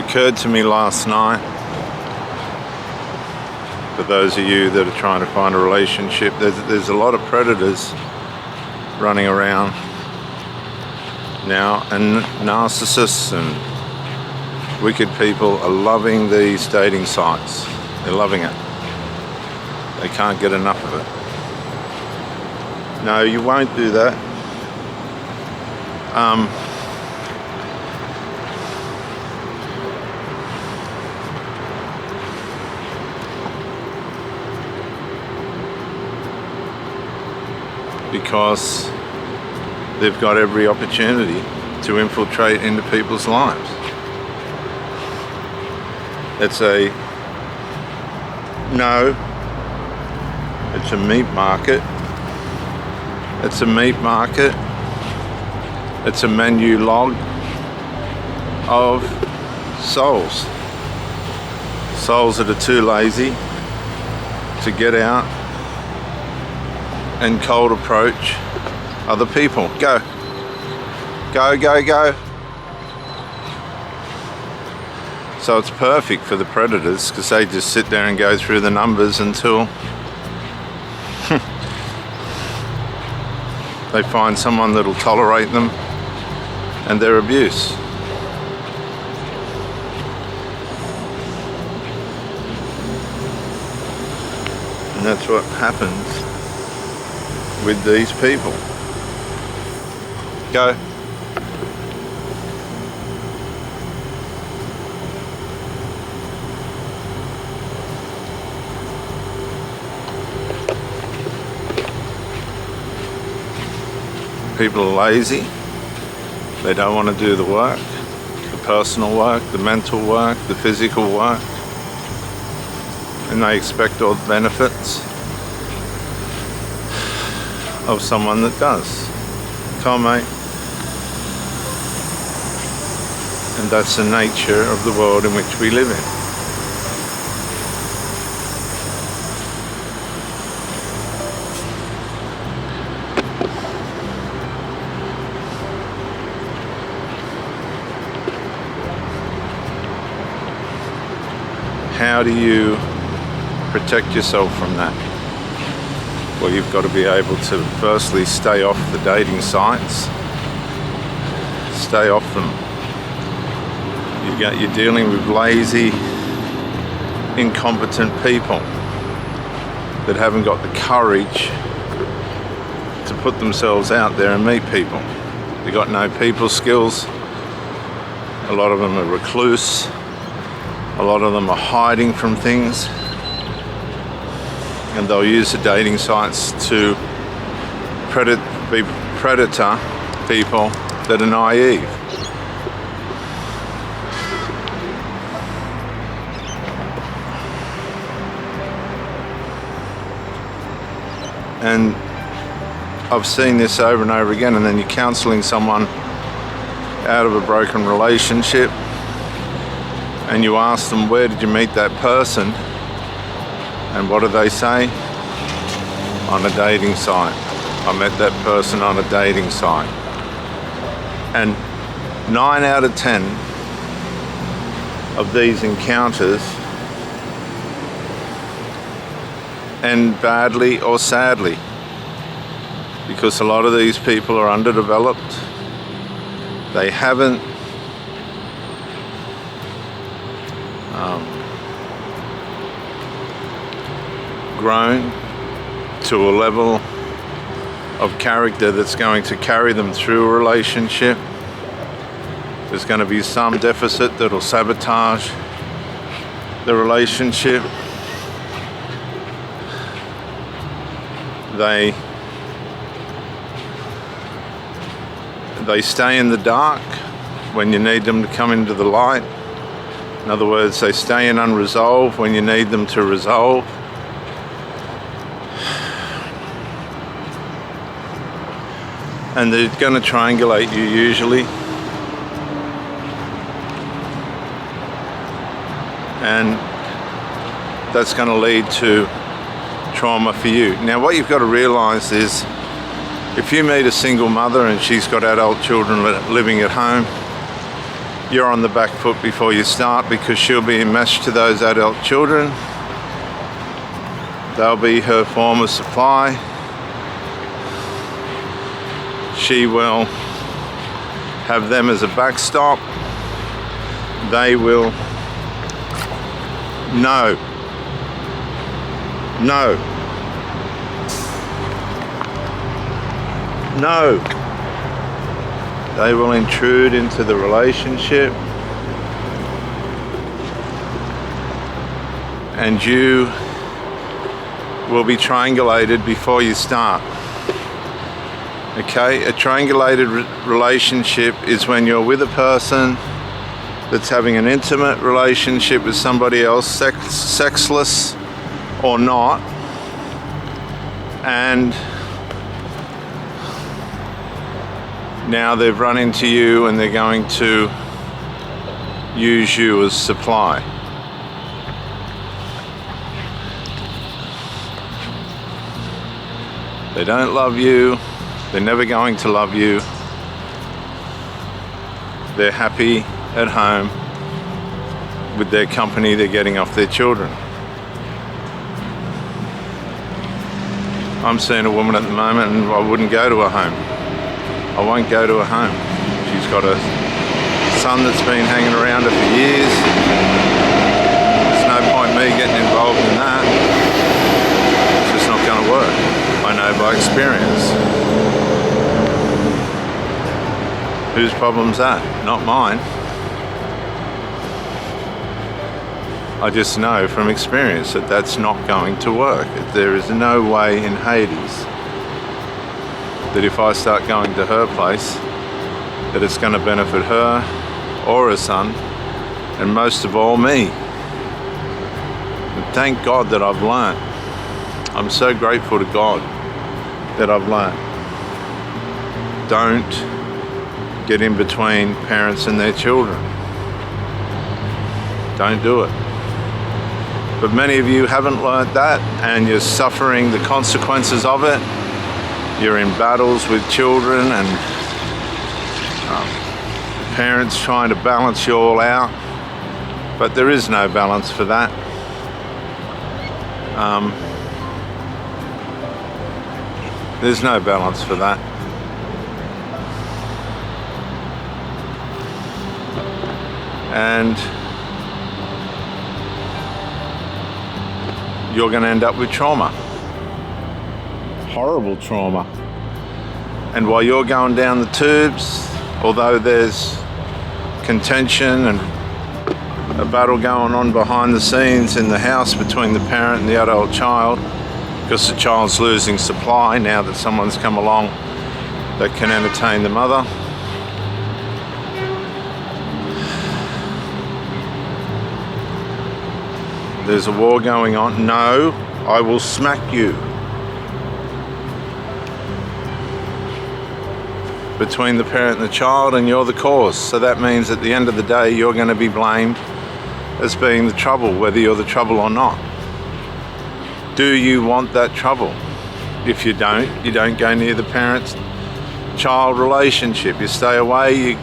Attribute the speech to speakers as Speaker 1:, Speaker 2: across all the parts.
Speaker 1: occurred to me last night, for those of you that are trying to find a relationship, there's a lot of predators running around now, and narcissists and wicked people are loving these dating sites. They're loving it. They can't get enough of it. No, you won't do that. Because they've got every opportunity to infiltrate into people's lives. It's a meat market. It's a meat market. It's a menu log of souls. Souls that are too lazy to get out and cold approach other people. Go. Go, go, go. So it's perfect for the predators because they just sit there and go through the numbers until they find someone that'll tolerate them and their abuse. And that's what happens with these people. Go. People are lazy. They don't want to do the work, the personal work, the mental work, the physical work, and they expect all the benefits of someone that does. Come on, mate. And that's the nature of the world in which we live in. How do you protect yourself from that? Well, you've got to be able to firstly stay off the dating sites. Stay off them. You're dealing with lazy, incompetent people that haven't got the courage to put themselves out there and meet people. They've got no people skills. A lot of them are recluse. A lot of them are hiding from things, and they'll use the dating sites to be predator people that are naive. And I've seen this over and over again, and then you're counseling someone out of a broken relationship, and you ask them, where did you meet that person? And what do they say? On a dating site. I met that person on a dating site. And 9 out of 10 of these encounters end badly or sadly, because a lot of these people are underdeveloped. They haven't grown to a level of character that's going to carry them through a relationship. There's going to be some deficit that'll sabotage the relationship. They stay in the dark when you need them to come into the light. In other words, they stay in unresolved when you need them to resolve. And they're going to triangulate you usually. And that's going to lead to trauma for you. Now, what you've got to realize is, if you meet a single mother and she's got adult children living at home, you're on the back foot before you start, because she'll be enmeshed to those adult children. They'll be her form of supply. She will have them as a backstop. They will no. They will intrude into the relationship, and you will be triangulated before you start. Okay, a triangulated relationship is when you're with a person that's having an intimate relationship with somebody else, sexless or not, and now they've run into you and they're going to use you as supply. They don't love you. They're never going to love you. They're happy at home with their company they're getting off their children. I'm seeing a woman at the moment and I wouldn't go to her home. I won't go to her home. She's got a son that's been hanging around her for years. There's no point me getting involved in that. It's just not going to work. I know by experience. Whose problem's that? Not mine. I just know from experience that that's not going to work. There is no way in Hades that if I start going to her place that it's going to benefit her or her son, and most of all me. And thank God that I've learnt. I'm so grateful to God that I've learnt. Don't get in between parents and their children. Don't do it. But many of you haven't learnt that, and you're suffering the consequences of it. You're in battles with children and parents trying to balance you all out, but there is no balance for that. There's no balance for that. And you're going to end up with trauma. Horrible trauma. And while you're going down the tubes, although there's contention and a battle going on behind the scenes in the house between the parent and the adult child, because the child's losing supply now that someone's come along that can entertain the mother. There's a war going on. No, I will smack you. Between the parent and the child, and you're the cause. So that means at the end of the day, you're going to be blamed as being the trouble, whether you're the trouble or not. Do you want that trouble? If you don't go near the parent-child relationship. You stay away.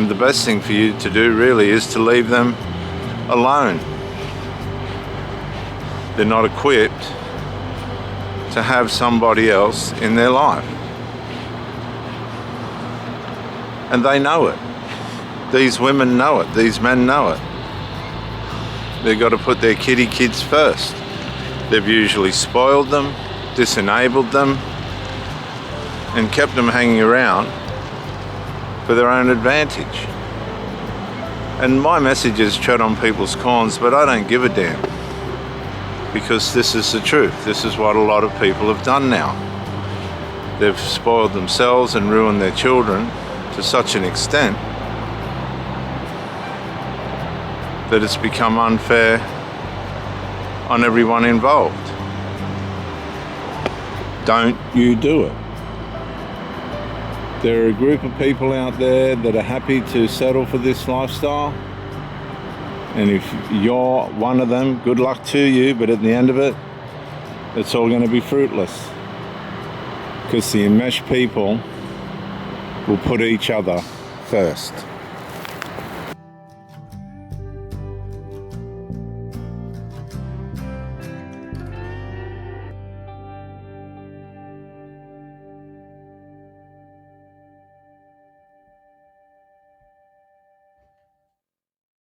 Speaker 1: The best thing for you to do really is to leave them alone. They're not equipped to have somebody else in their life. And they know it. These women know it. These men know it. They've got to put their kids first. They've usually spoiled them, disenabled them, and kept them hanging around for their own advantage. And my message is tread on people's corns, but I don't give a damn. Because this is the truth. This is what a lot of people have done now. They've spoiled themselves and ruined their children to such an extent that it's become unfair on everyone involved. Don't you do it. There are a group of people out there that are happy to settle for this lifestyle. And if you're one of them, good luck to you, but at the end of it, it's all going to be fruitless. Because the enmeshed people will put each other first.